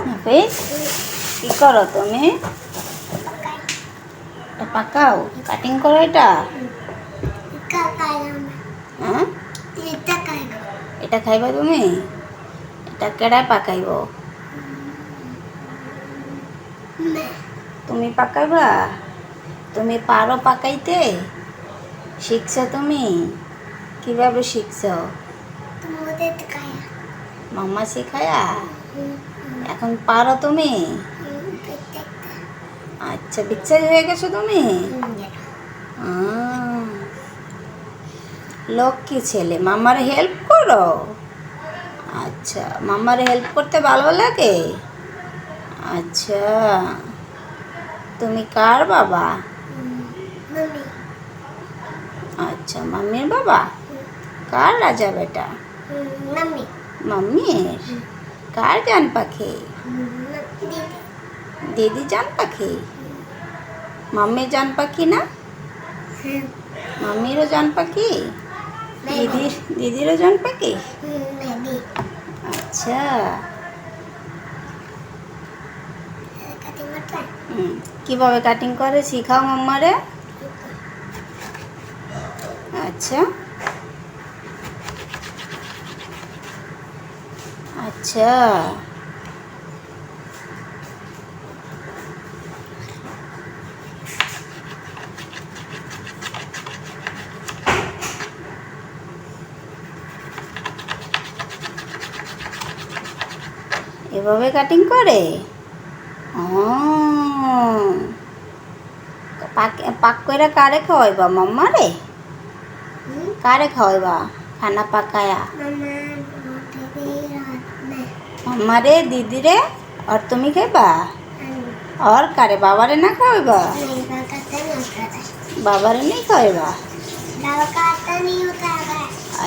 হাফিজ, কি করো তুমি? এটা পাকাও, কাটিং করো এটা। হ্যাঁ, এটা খাইবা তুমি? এটা কেডা পাকাইব? তুমি পাকাইবা? তুমি পারো পাকাইতে? শিখছো তুমি? কিভাবে শিখছো? মাম্মা শিখায়া? এখন পারো তুমি? আচ্ছা, বিচ্ছারি হয়ে গেছো তুমি? লক্ষ্মী ছেলে, মাম্মার হেল্প করো। আচ্ছা, মাম্মার হেল্প করতে ভালো লাগে। আচ্ছা, তুমি কার বাবা? আচ্ছা, মাম্মির বাবা। কার রাজা বেটা? মাম্মির। কার জান পাখি? দিদি জান পাখি। মাম্মির জান পাখি না? মাম্মিরও জান পাখি। দিদিরও জান পাখি। আচ্ছা, কিভাবে কাটিং করে শিখাও মাম্মারে। আচ্ছা আচ্ছা, এভাবে কাটিং করে। পাক করে কারে খাওয়াইবা মাম্মারে? কারে খাওয়াইবা খানা পাকায়া? মাম্মারে, দিদিরে, আর তুমি খাইবা? আর কারে বাবারে না খাওয়াইবা? বাবারে নেই খাওয়াইবা?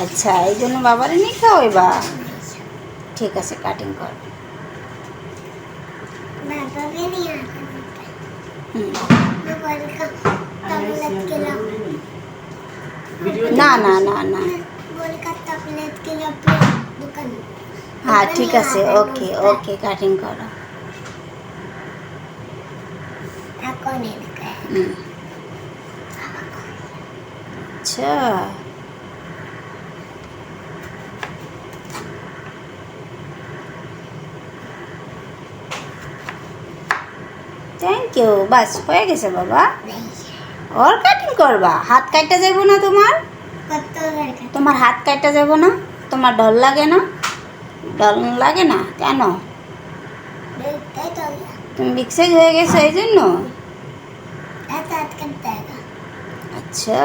আচ্ছা, এই জন্য বাবারে নেই খাওয়াইবা। ঠিক আছে, কাটিং কর। না না না না, হ্যাঁ ঠিক আছে, ওকে ওকে, কাটিং করো। আচ্ছা, থ্যাংক ইউ। বাস হয়ে গেছে বাবা। ওর কাটিং করবা? হাত কাটতে যাব না তোমার? তোমার হাত কাটতে যাব না? তোমার ডর লাগে না? ডর লাগে না কেন? তুমি বিগ সাইজ হয়ে গেছো এই জন্য? আচ্ছা।